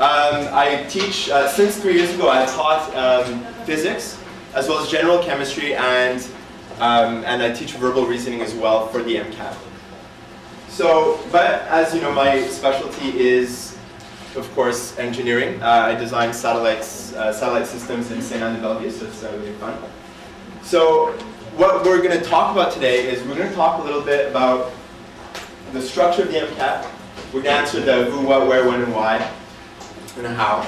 I teach, since 3 years ago, I've taught physics, as well as general chemistry, and I teach verbal reasoning as well for the MCAT. So, but as you know, my specialty is, of course, engineering. I design satellite systems in St. Anne de Bellevue, so it's really fun. So, what we're going to talk about today is we're going to talk a little bit about the structure of the MCAT. We're going to answer the who, what, where, when, and why, and how.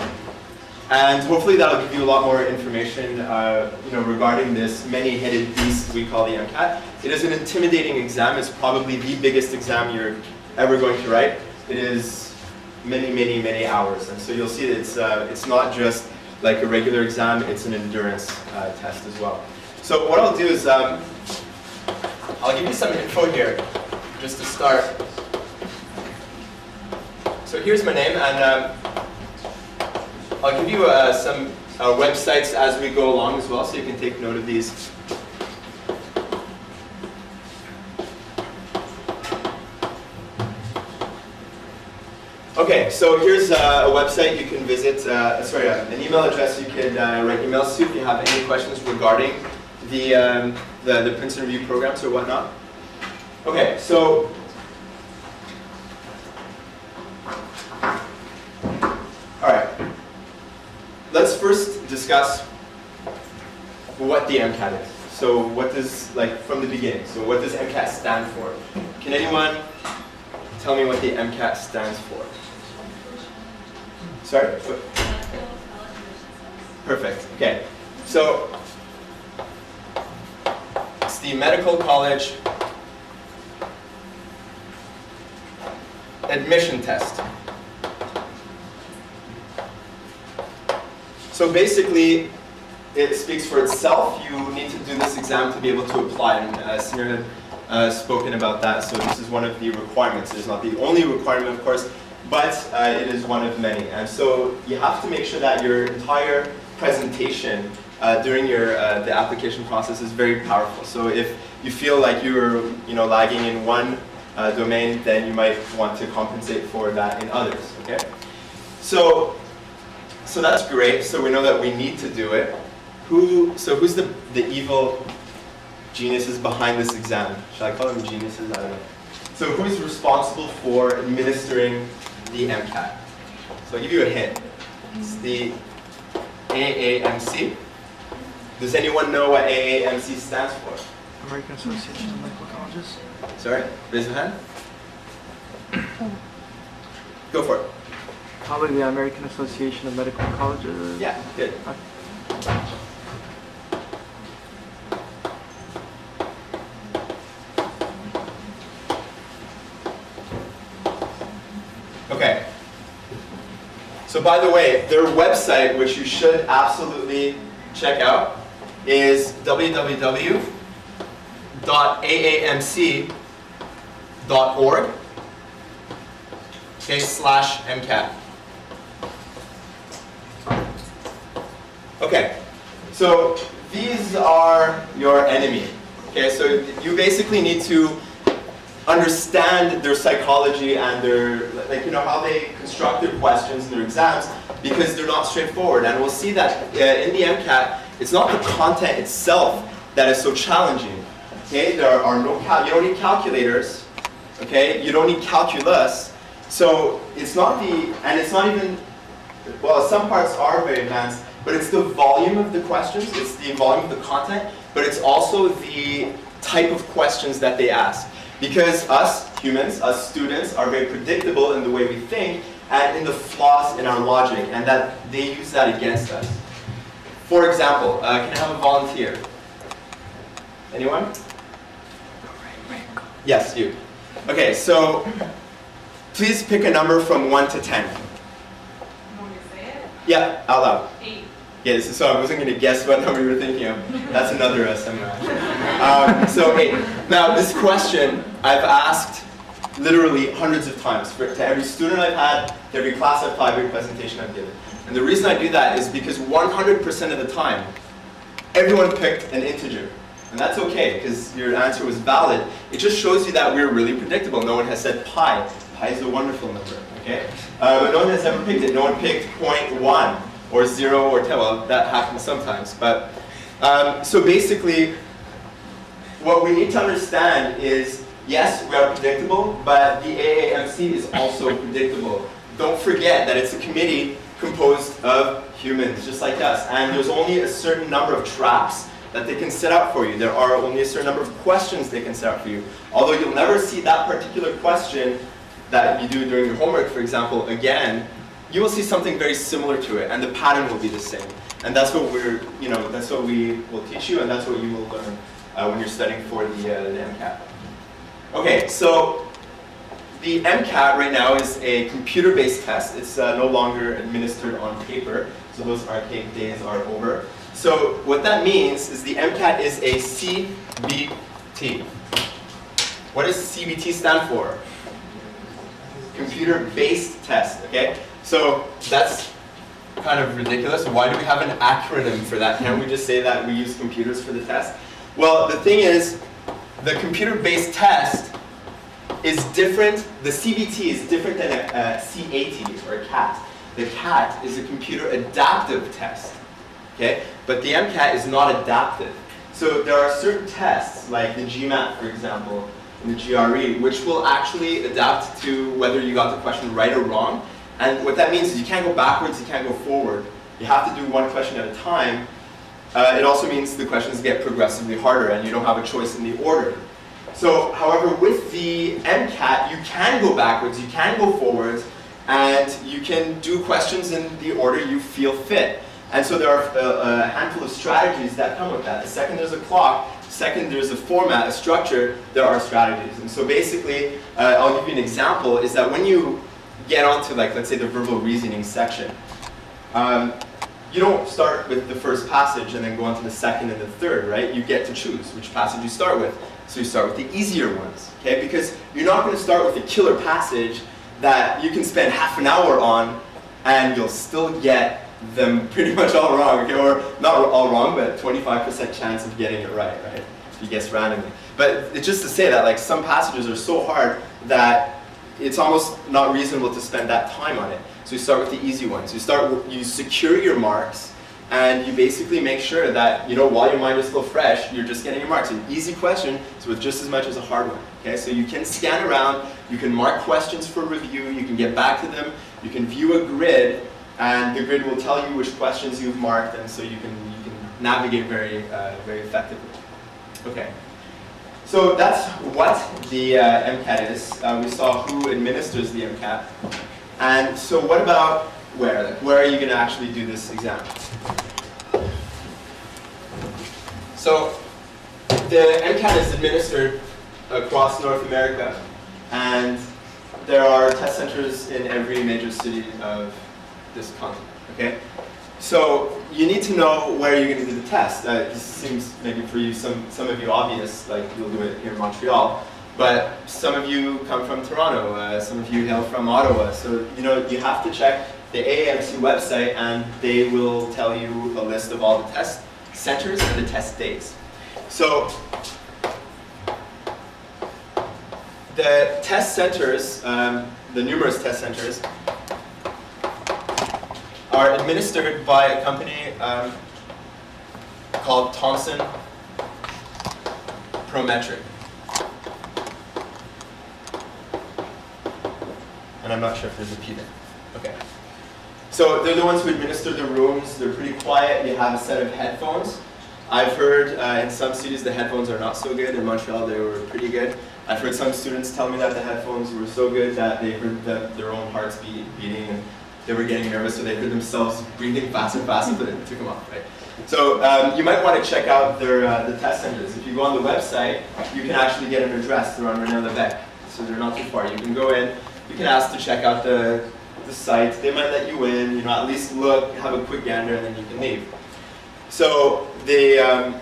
And hopefully that'll give you a lot more information regarding this many-headed beast we call the MCAT. It is an intimidating exam. It's probably the biggest exam you're ever going to write. It is many, many, many hours. And so you'll see that it's not just like a regular exam, it's an endurance test as well. So what I'll do is I'll give you some info here, just to start. So here's my name, and I'll give you some websites as we go along as well, so you can take note of these. Okay, so here's a website you can visit, an email address you can write emails to if you have any questions regarding the Princeton Review programs or whatnot. Okay, so alright. Let's first discuss what the MCAT is. So what does, from the beginning, so what does MCAT stand for? Can anyone tell me what the MCAT stands for? Sorry? Perfect, okay. So it's the Medical College Admission Test. So basically, it speaks for itself. You need to do this exam to be able to apply, and Samir had spoken about that, so this is one of the requirements. It's not the only requirement, of course, but it is one of many. And so you have to make sure that your entire presentation during the application process is very powerful. So if you feel like you're lagging in one domain, then you might want to compensate for that in others, okay? So that's great. So we know that we need to do it. Who's the evil geniuses behind this exam? Should I call them geniuses? I don't know. So who's responsible for administering the MCAT? So I'll give you a hint. It's the AAMC. Does anyone know what AAMC stands for? American Association of Medical Colleges. Sorry? Raise your hand. Go for it. Probably the American Association of Medical Colleges. Yeah, good. Okay. So by the way, their website, which you should absolutely check out, is www.aamc.org /MCAT. Okay, so these are your enemy. Okay, so you basically need to understand their psychology and their, how they construct their questions and their exams, because they're not straightforward. And we'll see that in the MCAT, it's not the content itself that is so challenging. Okay, there are no you don't need calculators. Okay, you don't need calculus. So it's not even, well, some parts are very advanced, but it's the volume of the questions, it's the volume of the content, but it's also the type of questions that they ask. Because us humans, us students, are very predictable in the way we think and in the flaws in our logic, and that they use that against us. For example, can I have a volunteer? Anyone? Yes, you. Okay, so please pick a number from 1 to 10. You want me to say it? Yeah, out loud. 8. Yeah, so I wasn't going to guess what number you were thinking of. That's another seminar. So 8. Now, this question I've asked literally hundreds of times to every student I've had, to every class I've taught, every presentation I've given. And the reason I do that is because 100% of the time, everyone picked an integer. And that's okay, because your answer was valid. It just shows you that we're really predictable. No one has said pi. Pi is a wonderful number. okay? But no one has ever picked it. No one picked 0.1 or 0 or 10. Well, that happens sometimes. But so basically, what we need to understand is, yes, we are predictable, but the AAMC is also predictable. Don't forget that it's a committee composed of humans, just like us. And there's only a certain number of traps that they can set out for you. There are only a certain number of questions they can set out for you. Although you'll never see that particular question that you do during your homework, for example, again, you will see something very similar to it, and the pattern will be the same. And that's what that's what we will teach you, and that's what you will learn when you're studying for the MCAT. Okay, so the MCAT right now is a computer-based test. It's no longer administered on paper, so those archaic days are over. So what that means is the MCAT is a CBT. What does CBT stand for? Computer-based test, okay? So that's kind of ridiculous. Why do we have an acronym for that? Can't we just say that we use computers for the test? Well, the thing is, the computer-based test is different. The CBT is different than a CAT or a CAT. The CAT is a computer adaptive test, okay? But the MCAT is not adaptive. So there are certain tests, like the GMAT, for example, and the GRE, which will actually adapt to whether you got the question right or wrong. And what that means is you can't go backwards, you can't go forward. You have to do one question at a time. It also means the questions get progressively harder and you don't have a choice in the order. So, however, with the MCAT, you can go backwards, you can go forwards, and you can do questions in the order you feel fit. And so there are a handful of strategies that come with that. The second there's a clock, second there's a format, a structure, there are strategies. And so basically, I'll give you an example, is that when you get onto, like, let's say the verbal reasoning section, you don't start with the first passage and then go on to the second and the third, right? You get to choose which passage you start with. So you start with the easier ones, okay? Because you're not going to start with a killer passage that you can spend half an hour on and you'll still get them pretty much all wrong, okay? Or not all wrong, but 25% chance of getting it right, right? If you guess randomly. But it's just to say that, like, some passages are so hard that it's almost not reasonable to spend that time on it. So you start with the easy ones. You secure your marks, and you basically make sure that, you know, while your mind is still fresh, you're just getting your marks. An easy question is worth just as much as a hard one. Okay, so you can scan around, you can mark questions for review, you can get back to them, you can view a grid, and the grid will tell you which questions you've marked, and so you can navigate very effectively. Okay. So that's what the MCAT is. We saw who administers the MCAT. And so what about where? Like, where are you going to actually do this exam? So the MCAT is administered across North America, and there are test centers in every major city of this continent. Okay? So you need to know where you're going to do the test. This seems maybe for you, some of you obvious, like you'll do it here in Montreal. But some of you come from Toronto, some of you hail from Ottawa. So you know you have to check the AAMC website, and they will tell you a list of all the test centers and the test dates. So the test centers, the numerous test centers, are administered by a company called Thomson Prometric. And I'm not sure if there's a P there. Okay. So they're the ones who administer the rooms. They're pretty quiet. You have a set of headphones. I've heard in some cities the headphones are not so good. In Montreal they were pretty good. I've heard some students tell me that the headphones were so good that they heard their own hearts beating, and they were getting nervous, so they heard themselves breathing fast and fast, but it took them off, right? So you might want to check out their the test centers. If you go on the website, you can actually get an address. They're on René Lévesque, so they're not too far. You can go in. You can ask to check out the site. They might let you in. You know, at least look, have a quick gander, and then you can leave. So the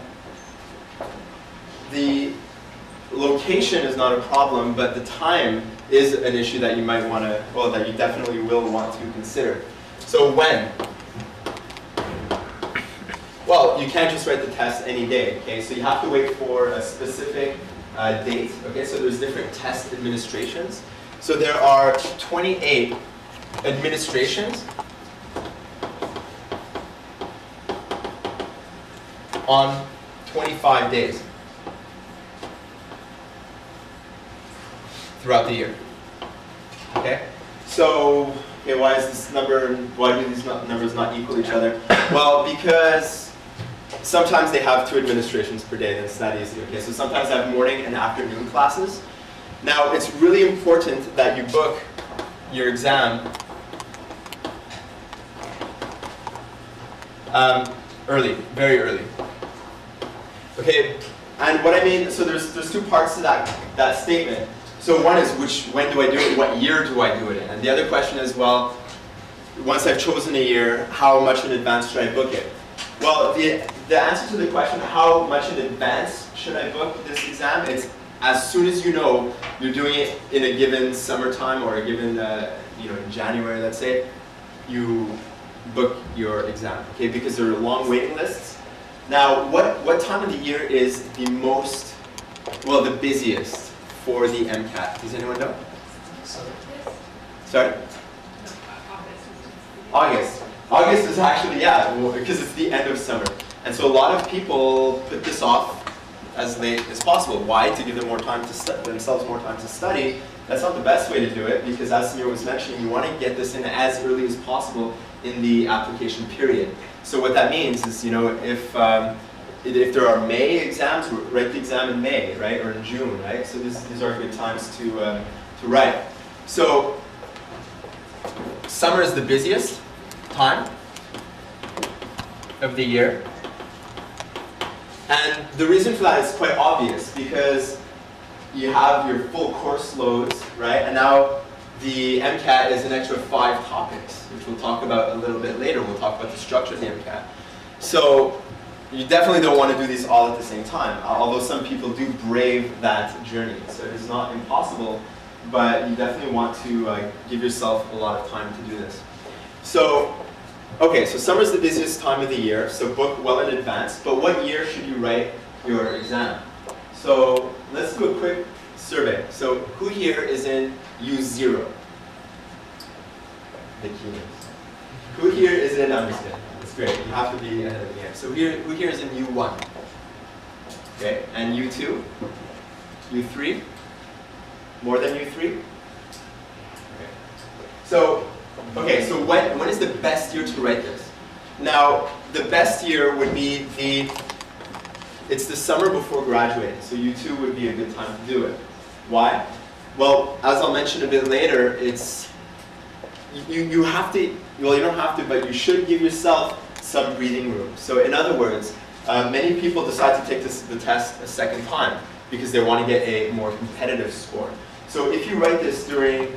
location is not a problem, but the time is an issue that you might want to, well, that you definitely will want to consider. So when? Well, you can't just write the test any day, okay? So you have to wait for a specific date, okay? So there's different test administrations. So there are 28 administrations on 25 days throughout the year. Okay? So, okay, why is this number, why do these numbers not equal each other? Well, because sometimes they have 2 administrations per day, and it's that easy. Okay, so sometimes I have morning and afternoon classes. Now, it's really important that you book your exam early, very early. Okay, and what I mean, so there's 2 parts to that statement. So one is when do I do it, what year do I do it in? And the other question is, well, once I've chosen a year, how much in advance should I book it? Well, the answer to the question, how much in advance should I book this exam, is as soon as you know you're doing it in a given summertime or a given, in January, let's say, you book your exam, okay? Because there are long waiting lists. Now, what time of the year is the most, well, the busiest for the MCAT? Does anyone know? Sorry? August. August is actually, yeah, because it's the end of summer. And so a lot of people put this off as late as possible. Why? To give them themselves more time to study. That's not the best way to do it, because as Samir was mentioning, you want to get this in as early as possible in the application period. So what that means is, if there are May exams, write the exam in May, right, or in June, right? So these are good times to write. So summer is the busiest time of the year. And the reason for that is quite obvious, because you have your full course loads, right? And now the MCAT is an extra 5 topics, which we'll talk about a little bit later. We'll talk about the structure of the MCAT. So you definitely don't want to do these all at the same time, although some people do brave that journey. So it is not impossible, but you definitely want to give yourself a lot of time to do this. So, okay, so summer is the busiest time of the year, so book well in advance. But what year should you write your exam? So let's do a quick survey. So who here is in U0? The keynotes. Who here is in, I'm just kidding. That's great, you have to be ahead of the game. So who here is in U1? Okay, and U2? U3? More than U3? Okay. So when is the best year to write this? Now, the best year would be it's the summer before graduating, so U2 would be a good time to do it. Why? Well, as I'll mention a bit later, you have to, well, you don't have to, but you should give yourself some breathing room. So in other words, many people decide to take the test a second time because they want to get a more competitive score. So if you write this during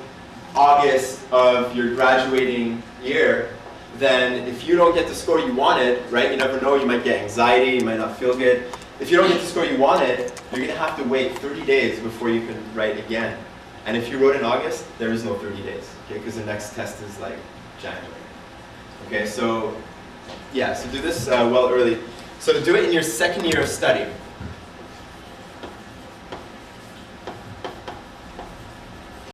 August of your graduating year, then if you don't get the score you wanted, right, you never know, you might get anxiety, you might not feel good. If you don't get the score you wanted, you're going to have to wait 30 days before you can write again. And if you wrote in August, there is no 30 days, okay, because the next test is like January. Okay, so yeah, so do this well early. So to do it in your second year of study,